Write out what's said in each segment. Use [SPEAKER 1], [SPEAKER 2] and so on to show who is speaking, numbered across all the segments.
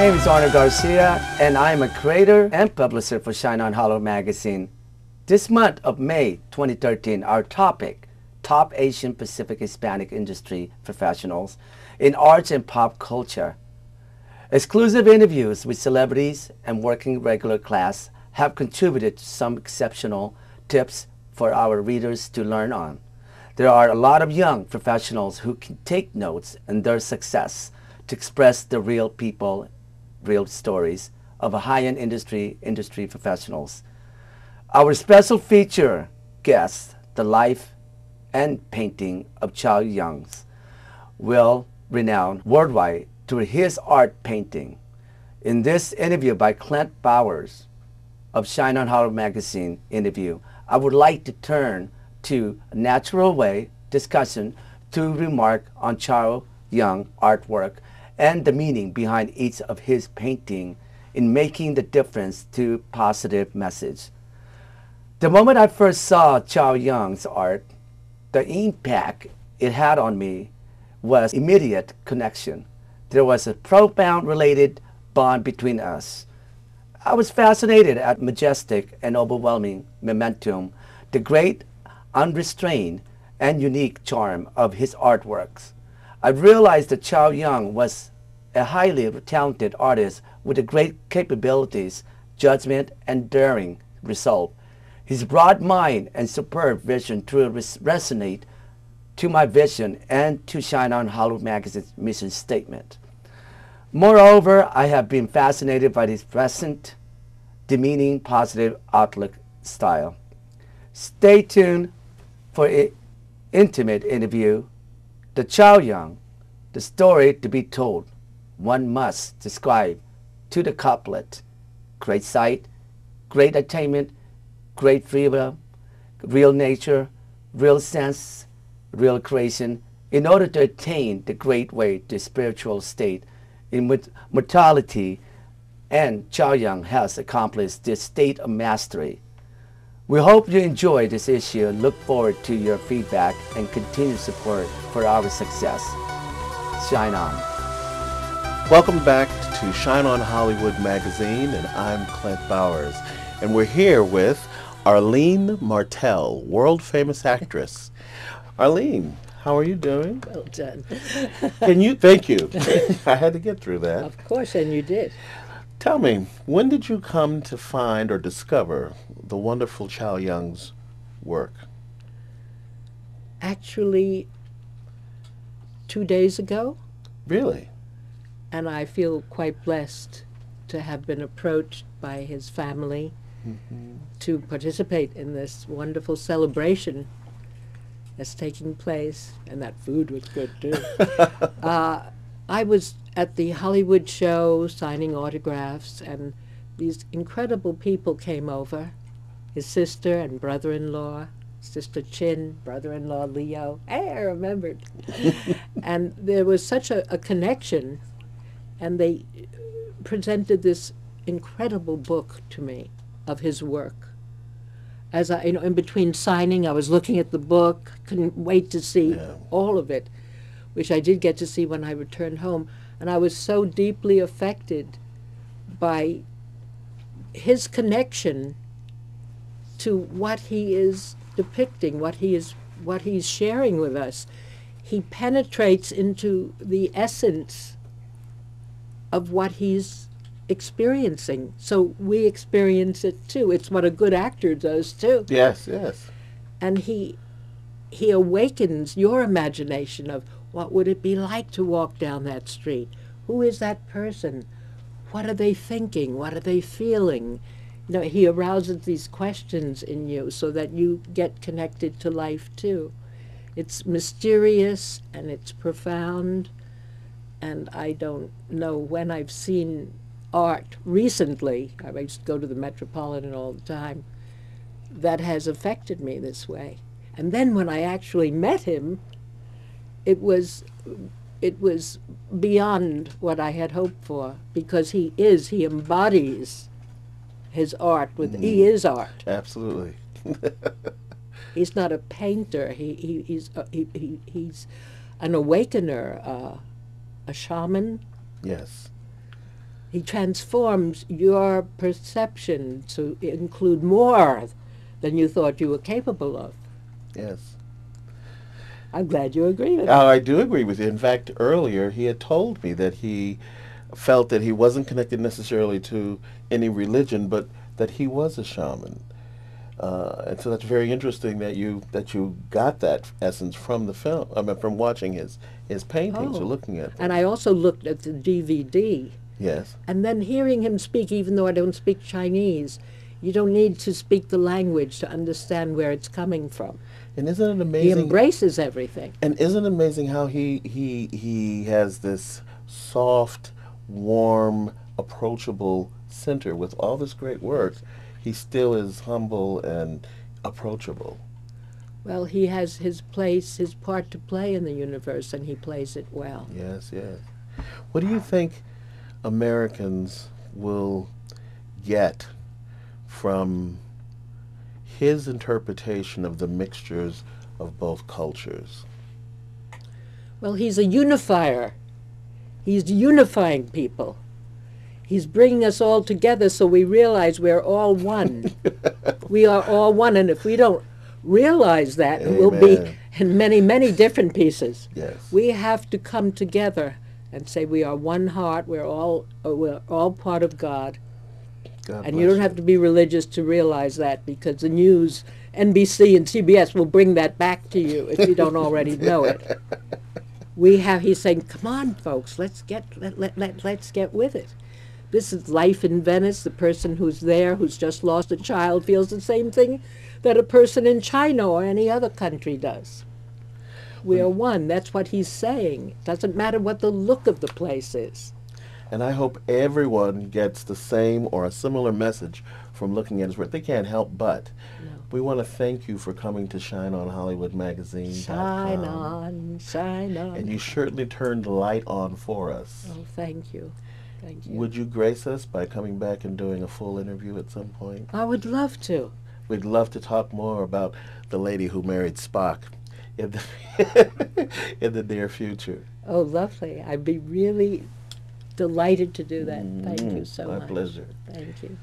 [SPEAKER 1] name is Arnold Garcia, and I am a creator and publisher for Shine on Hollywood magazine. This month of May 2013, our topic, Top Asian Pacific Hispanic Industry Professionals in Arts and Pop Culture. Exclusive interviews with celebrities and working regular class have contributed to some exceptional tips for our readers to learn on. There are a lot of young professionals who can take notes in their success to express the real people, real stories of a high-end industry professionals. Our special feature guest, the life and painting of Chow Yong's, well renowned worldwide through his art painting. In this interview by Clent Bowers of Shine on Hollywood magazine interview, I would like to turn to a natural way discussion to remark on Chow Yong artwork and the meaning behind each of his painting in making the difference to positive message. The moment I first saw Chow Yong's art, the impact it had on me was immediate connection. There was a profound related bond between us. I was fascinated at majestic and overwhelming momentum, the great, unrestrained, and unique charm of his artworks. I realized that Chow Yong was a highly talented artist with great capabilities, judgment, and daring resolve. His broad mind and superb vision truly resonate to my vision and to Shine on Hollywood magazine's mission statement. Moreover, I have been fascinated by his present, demeaning, positive outlook style. Stay tuned for an intimate interview. The Chow Yong, the story to be told, one must describe to the couplet: great sight, great attainment, great freedom, real nature, real sense, real creation, in order to attain the great way to spiritual state in mortality, and Chow Yong has accomplished this state of mastery. We hope you enjoy this issue and look forward to your feedback and continued support for our success. Shine on.
[SPEAKER 2] Welcome back to Shine on Hollywood magazine, and I'm Clent Bowers. And we're here with Arlene Martel, world-famous actress. Arlene, how are you doing?
[SPEAKER 3] Well done.
[SPEAKER 2] Thank you. I had to get through that.
[SPEAKER 3] Of course, and you did.
[SPEAKER 2] Tell me, when did you come to find or discover the wonderful Chow Yong's work?
[SPEAKER 3] Actually, 2 days ago.
[SPEAKER 2] Really?
[SPEAKER 3] And I feel quite blessed to have been approached by his family to participate in this wonderful celebration that's taking place, and that food was good too. I was at the Hollywood show signing autographs, and these incredible people came over. His sister and brother-in-law, Sister Chin, brother-in-law Leo. Hey, I remembered. And there was such a connection, and they presented this incredible book to me of his work. As I, in between signing, I was looking at the book, couldn't wait to see all of it, which I did get to see when I returned home. And I was so deeply affected by his connection to what he is depicting, what he's sharing with us. He penetrates into the essence of what he's experiencing, so we experience it too. It's what a good actor does too.
[SPEAKER 2] Yes, yes.
[SPEAKER 3] And he awakens your imagination of what would it be like to walk down that street? Who is that person? What are they thinking? What are they feeling? You know, he arouses these questions in you so that you get connected to life too. It's mysterious and it's profound, and I don't know when I've seen art recently, I used to go to the Metropolitan all the time, that has affected me this way. And then when I actually met him, it was beyond what I had hoped for, because he embodies his art he is art.
[SPEAKER 2] Absolutely.
[SPEAKER 3] He's not a painter. He's an awakener, a shaman.
[SPEAKER 2] Yes.
[SPEAKER 3] He transforms your perception to include more than you thought you were capable of.
[SPEAKER 2] Yes.
[SPEAKER 3] I'm glad you agree with me.
[SPEAKER 2] I do agree with you. In fact, earlier he had told me that he felt that he wasn't connected necessarily to any religion, but that he was a shaman. And so that's very interesting that you got that essence from the film. I mean, from watching his paintings or looking at them.
[SPEAKER 3] And I also looked at the DVD.
[SPEAKER 2] Yes.
[SPEAKER 3] And then hearing him speak, even though I don't speak Chinese, you don't need to speak the language to understand where it's coming from.
[SPEAKER 2] And isn't it
[SPEAKER 3] He
[SPEAKER 2] amazing?
[SPEAKER 3] embraces everything.
[SPEAKER 2] And isn't it amazing how he has this soft, warm, approachable center with all this great work? He still is humble and approachable.
[SPEAKER 3] Well, he has his place, his part to play in the universe, and he plays it well.
[SPEAKER 2] Yes, yes. What do you think Americans will get from his interpretation of the mixtures of both cultures?
[SPEAKER 3] Well, he's a unifier. He's unifying people. He's bringing us all together so we realize we're all one. We are all one, and if we don't realize that,
[SPEAKER 2] Amen.
[SPEAKER 3] we'll be in many, many different pieces.
[SPEAKER 2] Yes.
[SPEAKER 3] We have to come together and say we are one heart, we're all part of God.
[SPEAKER 2] God
[SPEAKER 3] And
[SPEAKER 2] bless
[SPEAKER 3] you don't have to be religious to realize that, because the news, NBC and CBS will bring that back to you if you don't already know it. He's saying, come on, folks, let's get with it. This is life in Venice. The person who's there, who's just lost a child, feels the same thing that a person in China or any other country does. We are one. That's what he's saying. It doesn't matter what the look of the place is.
[SPEAKER 2] And I hope everyone gets the same or a similar message from looking at his work. They can't help but.
[SPEAKER 3] No.
[SPEAKER 2] We want to thank you for coming to Shine On Hollywood Magazine.
[SPEAKER 3] Shine on, shine on.
[SPEAKER 2] And you certainly turned the light on for us.
[SPEAKER 3] Oh, thank you. Thank you.
[SPEAKER 2] Would you grace us by coming back and doing a full interview at some point?
[SPEAKER 3] I would love to.
[SPEAKER 2] We'd love to talk more about the lady who married Spock in the, in the near future.
[SPEAKER 3] Oh, lovely. I'd be really delighted to do that. Thank you so much.
[SPEAKER 2] My pleasure.
[SPEAKER 3] Thank you.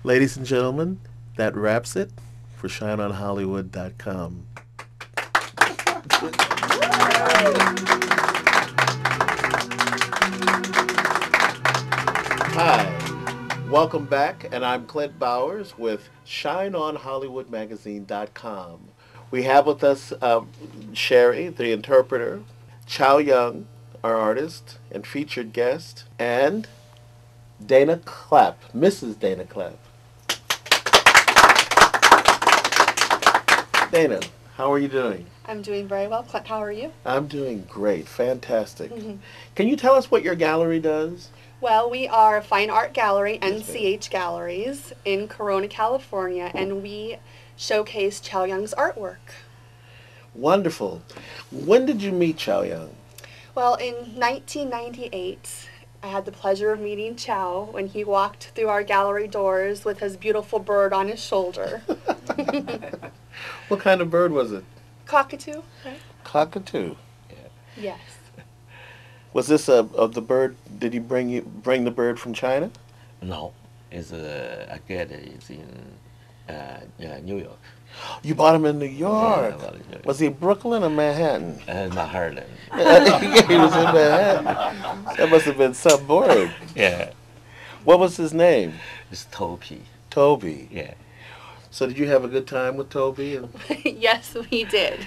[SPEAKER 2] Ladies and gentlemen, that wraps it for ShineOnHollywood.com. Hi, welcome back, and I'm Clent Bowers with ShineOnHollywoodMagazine.com. We have with us Sherry, the interpreter, Chow Yong, our artist and featured guest, and Dana Clapp, Mrs. Dana Clapp. Dana, how are you doing?
[SPEAKER 4] I'm doing very well. Clent, how are you?
[SPEAKER 2] I'm doing great, fantastic. Can you tell us what your gallery does?
[SPEAKER 4] Well, we are a fine art gallery,
[SPEAKER 2] Yes,
[SPEAKER 4] NCH Galleries, in Corona, California, and we showcase Chow Yong's artwork.
[SPEAKER 2] Wonderful. When did you meet Chow Yong?
[SPEAKER 4] Well, in 1998, I had the pleasure of meeting Chow when he walked through our gallery doors with his beautiful bird on his shoulder.
[SPEAKER 2] What kind of bird was it?
[SPEAKER 4] Cockatoo, right?
[SPEAKER 2] Cockatoo.
[SPEAKER 4] Yes.
[SPEAKER 2] Was this of the bird? Did he bring the bird from China?
[SPEAKER 5] No, it's I get it. It's in New York.
[SPEAKER 2] You bought him in New York.
[SPEAKER 5] Yeah, I bought it in New York.
[SPEAKER 2] Was he Brooklyn or Manhattan?
[SPEAKER 5] Manhattan.
[SPEAKER 2] He was in Manhattan. That must have been some bird.
[SPEAKER 5] Yeah,
[SPEAKER 2] What was his name?
[SPEAKER 5] it's Topi.
[SPEAKER 2] Toby.
[SPEAKER 5] Yeah.
[SPEAKER 2] So did you have a good time with Toby?
[SPEAKER 4] Yes, we did.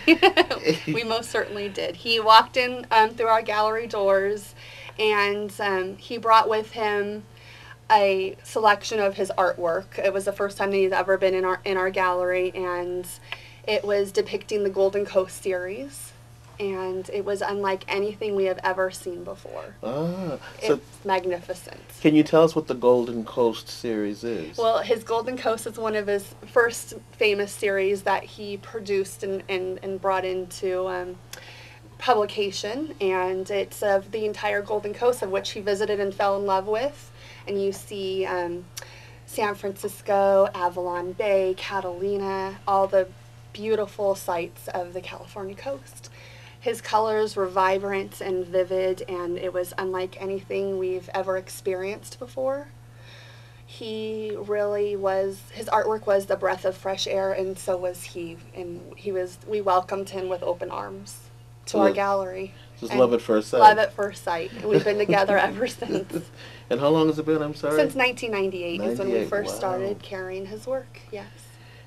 [SPEAKER 4] We most certainly did. He walked in through our gallery doors, and he brought with him a selection of his artwork. It was the first time that he's ever been in our gallery, and it was depicting the Golden Coast series, and it was unlike anything we have ever seen before.
[SPEAKER 2] So
[SPEAKER 4] It's magnificent.
[SPEAKER 2] can you tell us what the Golden Coast series is?
[SPEAKER 4] Well, his Golden Coast is one of his first famous series that he produced and brought into publication, and it's of the entire Golden Coast, of which he visited and fell in love with. And you see San Francisco, Avalon Bay, Catalina, all the beautiful sights of the California coast. His colors were vibrant and vivid, and it was unlike anything we've ever experienced before. He really was, his artwork was the breath of fresh air, and so was he. And we welcomed him with open arms to our gallery.
[SPEAKER 2] Just love at first sight.
[SPEAKER 4] Love at first sight. We've been together ever since.
[SPEAKER 2] And how long has it been, I'm sorry?
[SPEAKER 4] Since 1998 is when we first
[SPEAKER 2] wow.
[SPEAKER 4] started carrying his work, yes.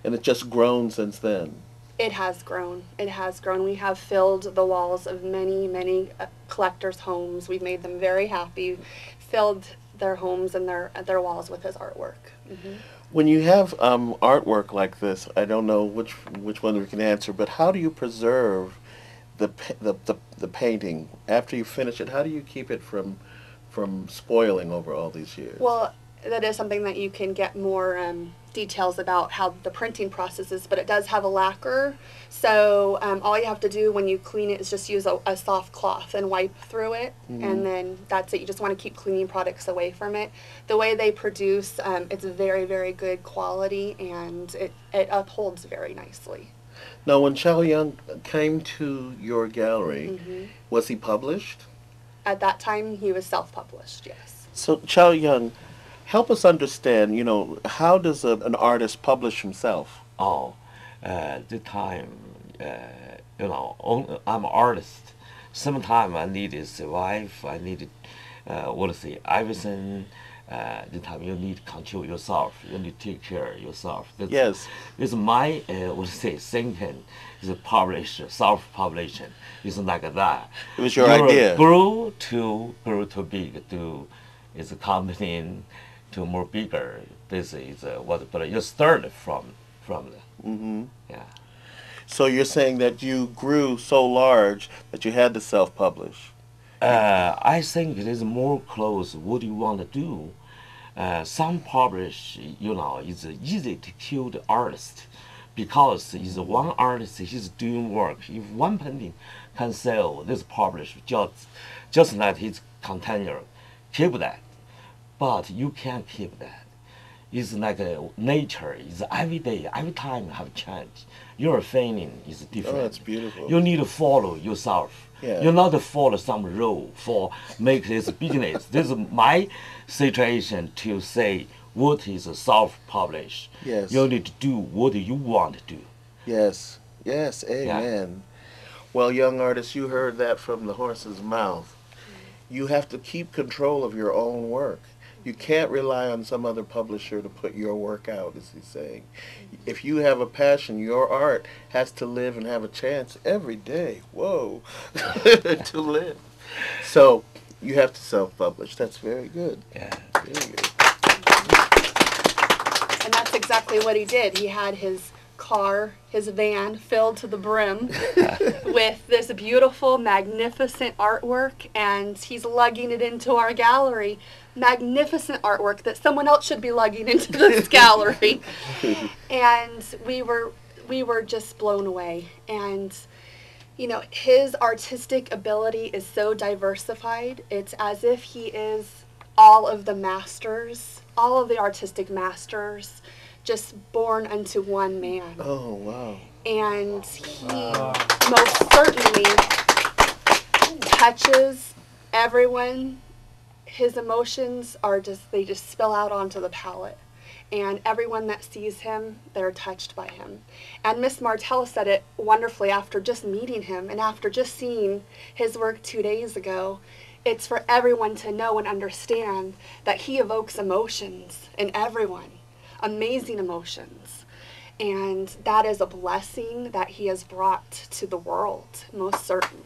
[SPEAKER 2] And it's just grown since then.
[SPEAKER 4] It has grown. It has grown. We have filled the walls of many, many collectors' homes. We've made them very happy, filled their homes and their walls with his artwork. Mm-hmm.
[SPEAKER 2] When you have artwork like this, I don't know which one we can answer, but how do you preserve the painting after you finish it? How do you keep it from spoiling over all these years?
[SPEAKER 4] Well, that is something that you can get more details about how the printing process is, but it does have a lacquer. So all you have to do when you clean it is just use a soft cloth and wipe through it, and then that's it. You just want to keep cleaning products away from it. The way they produce, it's very, very good quality, and it upholds very nicely.
[SPEAKER 2] Now, when Chow Yong came to your gallery, was he published?
[SPEAKER 4] At that time, he was self-published, yes.
[SPEAKER 2] So, Chow Yong, help us understand, how does an artist publish himself?
[SPEAKER 5] Oh, the time, I'm an artist. Sometimes I need to survive. I need everything. The time you need to control yourself. You need to take care of yourself.
[SPEAKER 2] Yes.
[SPEAKER 5] It's my, thinking. It's published, self-publishing. It's like that.
[SPEAKER 2] It was your idea.
[SPEAKER 5] Grew too big to, it's a company to more bigger. This is but you started from the. Yeah.
[SPEAKER 2] So you're saying that you grew so large that you had to self-publish.
[SPEAKER 5] I think it is more close. What do you want to do? Some publish, it's easy to kill the artist because it's one artist. He's doing work. If one painting can sell, this publish just like his container, keep that. But you can't keep that. It's like nature. It's every day, every time you have change. Your feeling is different.
[SPEAKER 2] Oh, that's beautiful.
[SPEAKER 5] You need to follow yourself.
[SPEAKER 2] Yeah.
[SPEAKER 5] You not to follow some rule for make this business. This is my situation to say what is self-published.
[SPEAKER 2] Yes.
[SPEAKER 5] You need to do what you want to do.
[SPEAKER 2] Yes. Yes. Amen. Yeah. Well, young artists, you heard that from the horse's mouth. You have to keep control of your own work. You can't rely on some other publisher to put your work out, as he's saying. If you have a passion, your art has to live and have a chance every day. Whoa. To live. So you have to self-publish. That's very good.
[SPEAKER 5] Yeah.
[SPEAKER 2] Very good.
[SPEAKER 4] And that's exactly what he did. He had his car, his van filled to the brim with this beautiful, magnificent artwork, and he's lugging it into our gallery. Magnificent artwork that someone else should be lugging into this gallery. And we were just blown away. And his artistic ability is so diversified. It's as if he is all of the masters, all of the artistic masters, just born unto one man.
[SPEAKER 2] Oh, wow.
[SPEAKER 4] And he most certainly touches everyone. His emotions they just spill out onto the palette. And everyone that sees him, they're touched by him. And Miss Martel said it wonderfully after just meeting him and after just seeing his work 2 days ago. It's for everyone to know and understand that he evokes emotions in everyone. Amazing emotions. And that is a blessing that he has brought to the world, most certainly.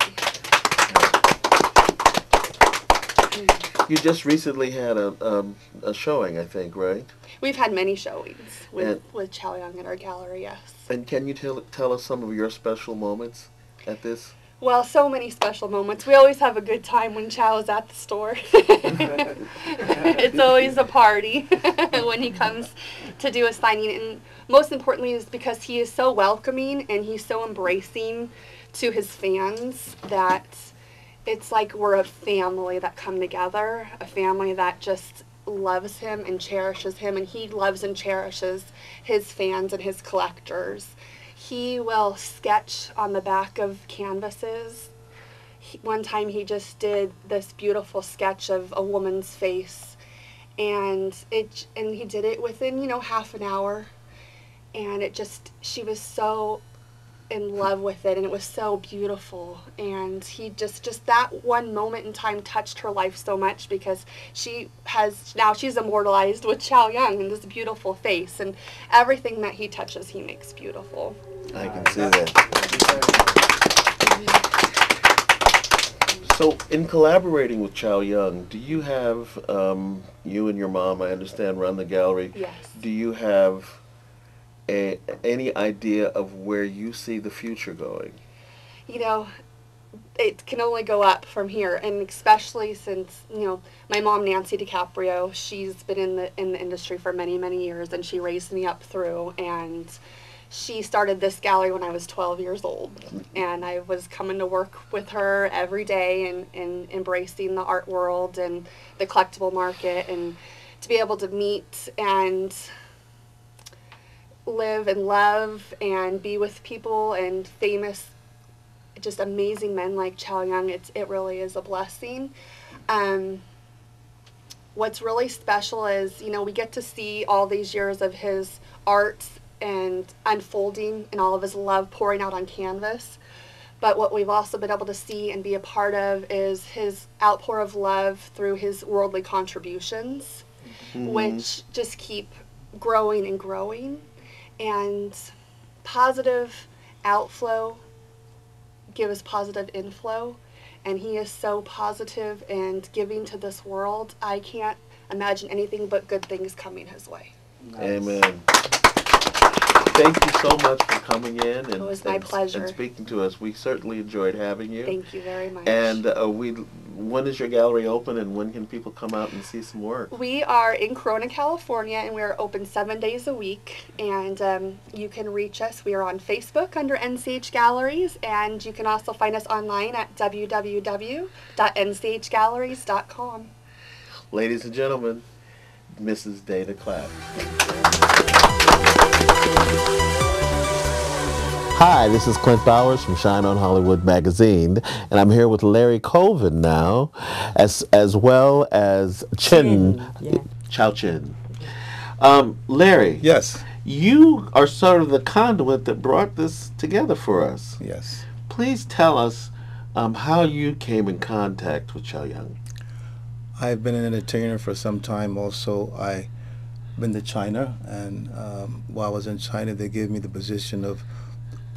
[SPEAKER 2] You just recently had a showing, I think, right?
[SPEAKER 4] We've had many showings with Chow Yong at our gallery, yes.
[SPEAKER 2] And can you tell us some of your special moments at this?
[SPEAKER 4] Well, so many special moments. We always have a good time when Chow is at the store. It's always a party when he comes to do a signing. And most importantly is because he is so welcoming and he's so embracing to his fans that it's like we're a family that come together, a family that just loves him and cherishes him, and he loves and cherishes his fans and his collectors. He will sketch on the back of canvases one time he just did this beautiful sketch of a woman's face, and he did it within, you know, half an hour, and she was so in love with it, and it was so beautiful, and he just that one moment in time touched her life so much, because she's immortalized with Chow Yong and this beautiful face, and everything that he touches he makes beautiful.
[SPEAKER 2] I can see that. So in collaborating with Chow Yong, do you have, you and your mom, I understand, run the gallery?
[SPEAKER 4] Yes.
[SPEAKER 2] Do you have any idea of where you see the future going?
[SPEAKER 4] You know, it can only go up from here, and especially since, you know, my mom, Nancy DiCaprio, she's been in the industry for many, many years, and she raised me up through, and she started this gallery when I was 12 years old, and I was coming to work with her every day and embracing the art world and the collectible market, and to be able to meet and live and love and be with people and famous, just amazing men like Chow Yong, it really is a blessing. What's really special is, you know, we get to see all these years of his art and unfolding and all of his love pouring out on canvas. But what we've also been able to see and be a part of is his outpour of love through his worldly contributions, which just keep growing and growing. And positive outflow gives positive inflow, and he is so positive and giving to this world. I can't imagine anything but good things coming his way.
[SPEAKER 2] Nice. Amen. Thank you so much for coming in
[SPEAKER 4] It was my pleasure.
[SPEAKER 2] And speaking to us. We certainly enjoyed having you.
[SPEAKER 4] Thank you very much.
[SPEAKER 2] And when is your gallery open, and when can people come out and see some work?
[SPEAKER 4] We are in Corona, California, and we are open 7 days a week. And you can reach us. We are on Facebook under NCH Galleries, and you can also find us online at www.nchgalleries.com.
[SPEAKER 2] Ladies and gentlemen, Mrs. Dana Clapp. Hi, this is Clent Bowers from Shine On Hollywood magazine, and I'm here with Larry Colvin now, as well as Chin. Chow Chin. Larry.
[SPEAKER 6] Yes.
[SPEAKER 2] You are sort of the conduit that brought this together for us.
[SPEAKER 6] Yes.
[SPEAKER 2] Please tell us how you came in contact with Chow Yong.
[SPEAKER 6] I've been an entertainer for some time. Also, I've been to China, and while I was in China, they gave me the position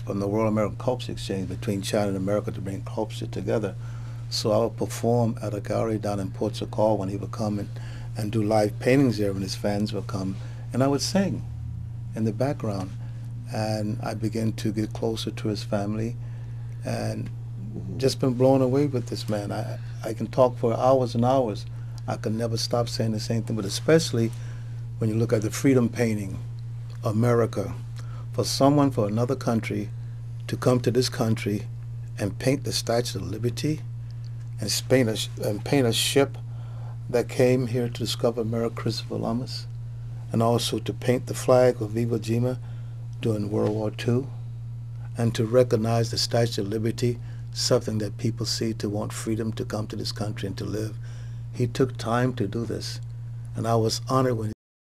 [SPEAKER 6] from the World American Culture Exchange between China and America to bring culture together. So I would perform at a gallery down in Port Sacal when he would come and do live paintings there when his fans would come, and I would sing in the background. And I began to get closer to his family, and just been blown away with this man. I can talk for hours and hours. I can never stop saying the same thing, but especially when you look at the freedom painting, America, for someone for another country to come to this country and paint the Statue of Liberty and paint a ship that came here to discover America, Christopher Columbus, and also to paint the flag of Iwo Jima during World War II, and to recognize the Statue of Liberty, something that people see to want freedom to come to this country and to live. He took time to do this, and I was honored when